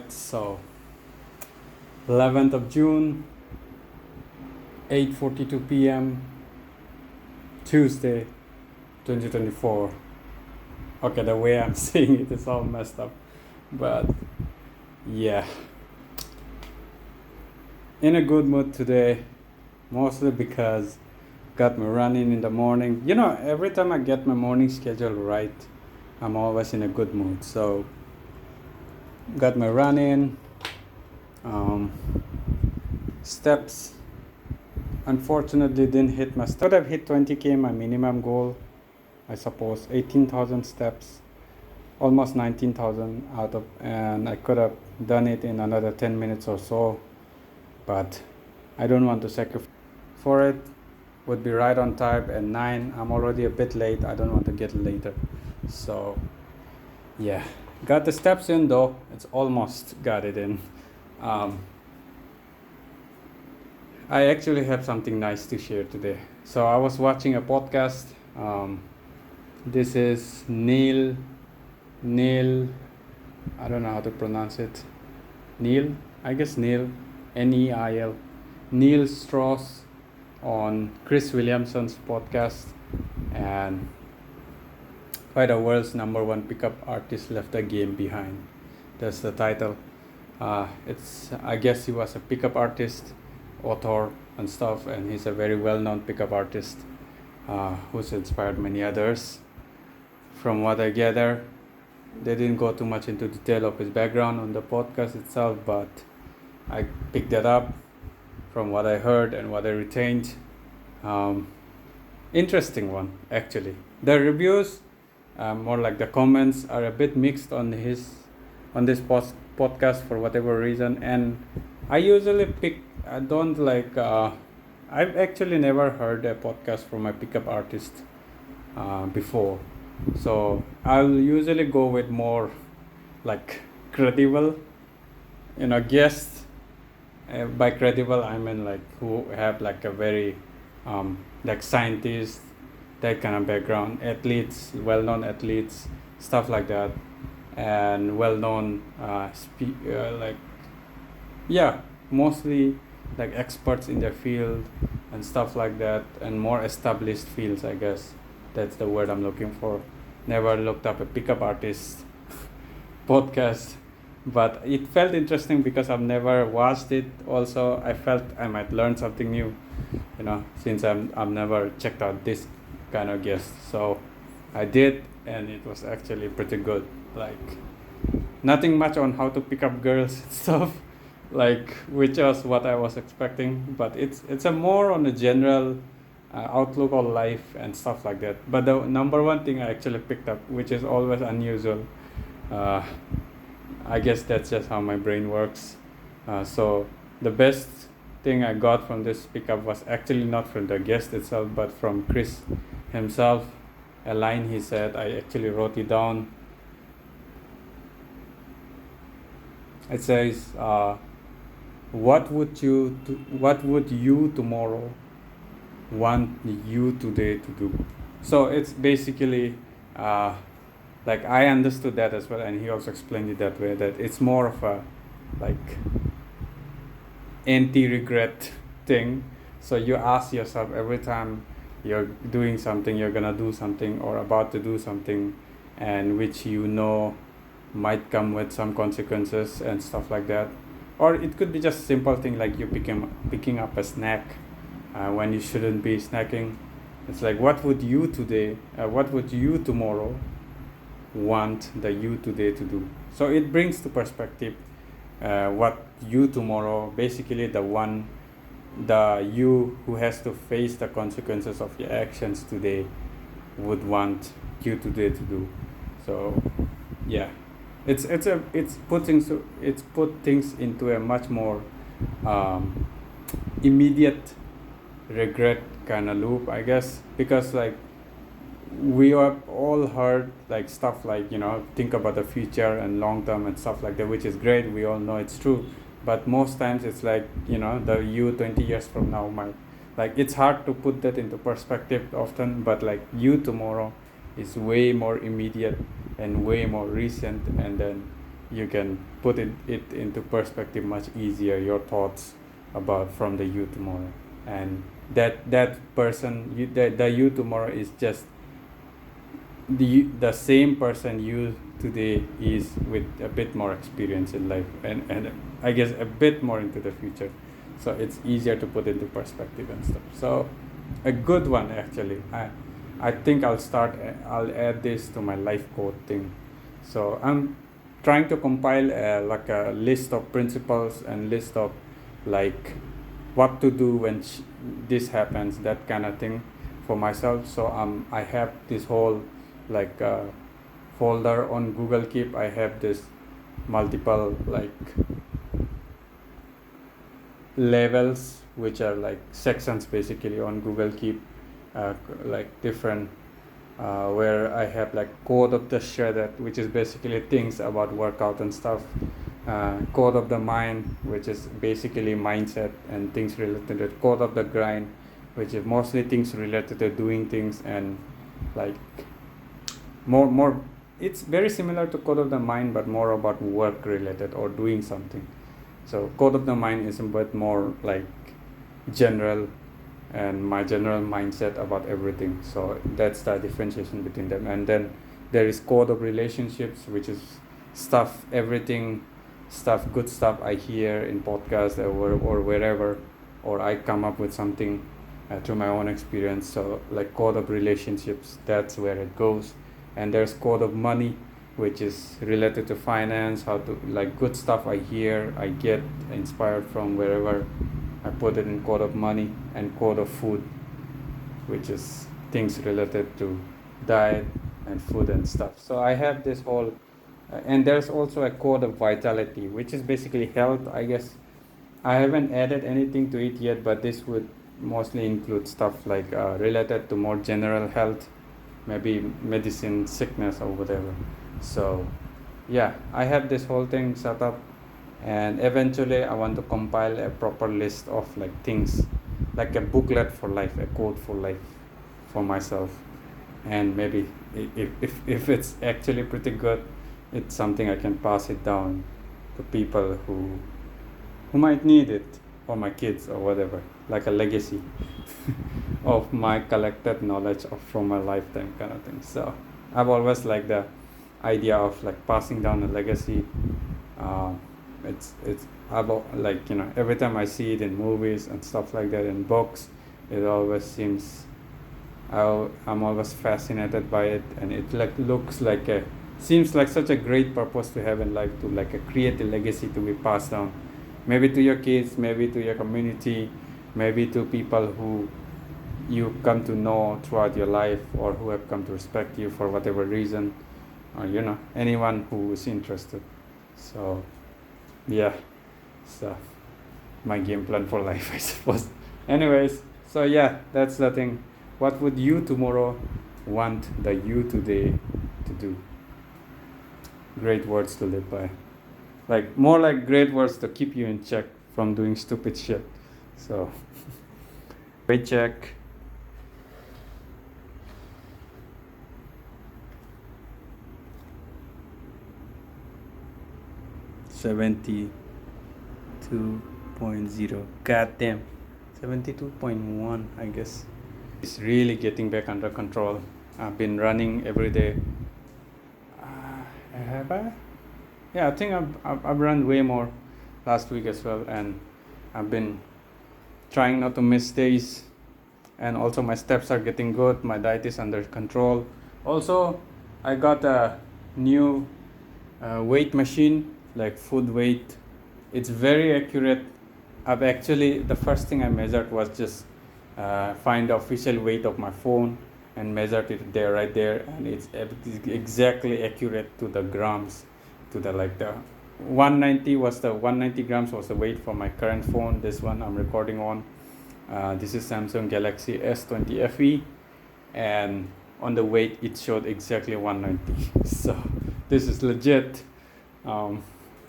So 11th of June, 8:42 p.m. Tuesday, 2024. Okay, the way I'm saying it is all messed up, but yeah, in a good mood today, mostly because got me running in the morning. Every time I get my morning schedule right, I'm always in a good mood. So got my running, um, steps. Unfortunately, didn't hit my. Could have hit 20k, my minimum goal. I suppose 18,000 steps, almost 19,000 out of, and I could have done it in another 10 minutes or so, but I don't want to sacrifice for it. Would be right on time at 9. I'm already a bit late. I don't want to get later. So yeah, got the steps in though. It's almost got it in. I actually have something nice to share today. So I was watching a podcast. This is Neil. I don't know how to pronounce it. Neil, I guess Neil, Neil, Neil Strauss on Chris Williamson's podcast, and why the world's number one pickup artist left the game behind. That's the title. I guess he was a pickup artist, author, and stuff, and he's a very well-known pickup artist who's inspired many others. From what I gather, they didn't go too much into detail of his background on the podcast itself, but I picked that up from what I heard and what I retained. Interesting one, actually. The reviews, more like the comments, are a bit mixed on this podcast for whatever reason, and I usually I don't like. I've actually never heard a podcast from a pickup artist before, so I'll usually go with more like credible, guests. By credible, I mean like who have like a very like scientists, that kind of background, athletes, well-known athletes, stuff like that, and well-known mostly like experts in their field and stuff like that, and more established fields, I guess that's the word I'm looking for. Never looked up a pickup artist podcast, but it felt interesting because I've never watched it. Also, I felt I might learn something new, since I've never checked out this kind of guest. So I did, and it was actually pretty good. Like, nothing much on how to pick up girls and stuff, like, which was what I was expecting, but it's a more on a general outlook on life and stuff like that. But the number one thing I actually picked up, which is always unusual, I guess that's just how my brain works. So the best thing I got from this pickup was actually not from the guest itself, but from Chris himself. A line he said, I actually wrote it down. It says, what would you tomorrow want you today to do? So it's basically like, I understood that as well, and he also explained it that way, that it's more of a like anti-regret thing. So you ask yourself every time you're doing something, you're gonna do something or about to do something, and which might come with some consequences and stuff like that. Or it could be just simple thing like you picking up a snack when you shouldn't be snacking. It's like, what would you tomorrow want the you today to do? So it brings to perspective what you tomorrow, basically the you who has to face the consequences of your actions today, would want you today to do. So yeah, it's put things into a much more immediate regret kind of loop, I guess, because like we have all heard like stuff like, think about the future and long term and stuff like that, which is great. We all know it's true, but most times it's like, the you 20 years from now might, like, it's hard to put that into perspective often, but like you tomorrow is way more immediate and way more recent, and then you can put it into perspective much easier, your thoughts about from the you tomorrow. And that person, the you tomorrow is just the same person you today is, with a bit more experience in life, and I guess a bit more into the future, so it's easier to put into perspective and stuff. So a good one, actually. I think I'll add this to my life code thing. So I'm trying to compile like a list of principles and list of like what to do when this happens, that kind of thing, for myself. So I have this whole like folder on Google Keep. I have this multiple like levels, which are like sections basically on Google Keep, like different where I have like code of the shredded, which is basically things about workout and stuff. Code of the mind, which is basically mindset and things related to it. Code of the grind, which is mostly things related to doing things, and like more it's very similar to code of the mind, but more about work related or doing something. So code of the mind is a bit more like general, and my general mindset about everything. So that's the differentiation between them. And then there is code of relationships, which is stuff, everything, stuff, good stuff I hear in podcasts or wherever, or I come up with something through my own experience. So like code of relationships, that's where it goes. And there's code of money, which is related to finance, how to like good stuff I hear, I get inspired from wherever, I put it in code of money. And code of food, which is things related to diet and food and stuff. So I have this whole and there's also a code of vitality, which is basically health, I guess. I haven't added anything to it yet, but this would mostly include stuff like related to more general health, maybe medicine, sickness, or whatever. So yeah, I have this whole thing set up, and eventually I want to compile a proper list of like things, like a booklet for life, a code for life for myself. And maybe if it's actually pretty good, it's something I can pass it down to people who might need it, or my kids or whatever, like a legacy of my collected knowledge from my lifetime, kind of thing. So I've always liked the idea of like passing down a legacy. uh, it's like, you know, every time I see it in movies and stuff like that, in books, it always seems, I'm always fascinated by it, and it like looks like a seems like such a great purpose to have in life, to like create a legacy to be passed down, maybe to your kids, maybe to your community, maybe to people who you come to know throughout your life, or who have come to respect you for whatever reason, or, you know, anyone who is interested. So yeah, so my game plan for life, I suppose. Anyways, so yeah, that's the thing. What would you tomorrow want the you today to do? Great words to live by. Like more like great words to keep you in check from doing stupid shit. So weight check. $72.0. Goddamn. 72.1, I guess. It's really getting back under control. I've been running every day. Have I? Yeah, I think I've run way more last week as well, and I've been trying not to miss days, and also my steps are getting good, my diet is under control. Also, I got a new weight machine, like food weight. It's very accurate. The first thing I measured was just find the official weight of my phone and measured it there, right there, and it's exactly accurate to the grams, to the like the 190 grams was the weight for my current phone, this one I'm recording on. This is Samsung Galaxy S20 FE, and on the weight it showed exactly 190. So this is legit.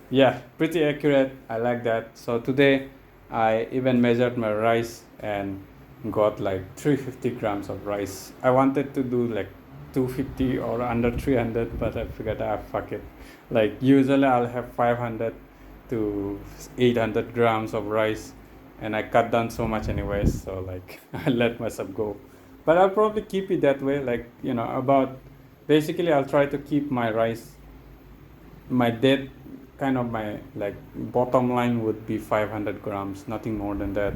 Yeah, pretty accurate. I like that. So today I even measured my rice and got like 350 grams of rice. I wanted to do like 250 or under 300, but I figured, fuck it. Like usually I'll have 500 to 800 grams of rice, and I cut down so much anyways, so like I let myself go. But I'll probably keep it that way, like, about, basically I'll try to keep my rice, my dead, kind of my like bottom line would be 500 grams, nothing more than that.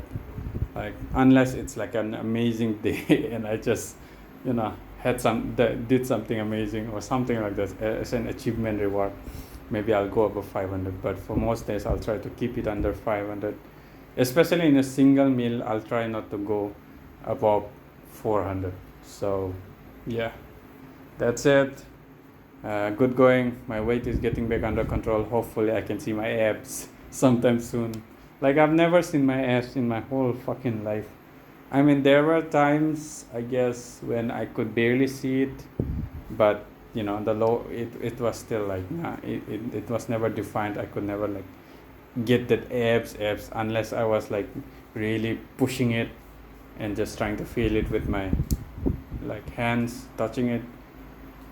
Like unless it's like an amazing day and I just, had did something amazing or something like that as an achievement reward, maybe I'll go above 500. But for most days I'll try to keep it under 500, especially in a single meal. I'll try not to go above 400. So yeah, that's it. Good going. My weight is getting back under control. Hopefully I can see my abs sometime soon. Like I've never seen my abs in my whole fucking life. I mean, there were times, I guess, when I could barely see it, but it was still like, nah, it was never defined. I could never like get that abs unless I was like really pushing it and just trying to feel it with my like hands touching it,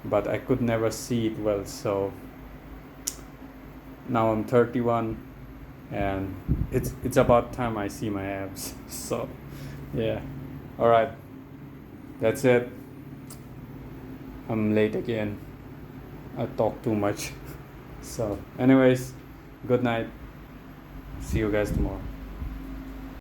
but I could never see it well. So now I'm 31 and it's about time I see my abs. So yeah, all right, that's it. I'm late again. I talk too much. So anyways, good night. See you guys tomorrow.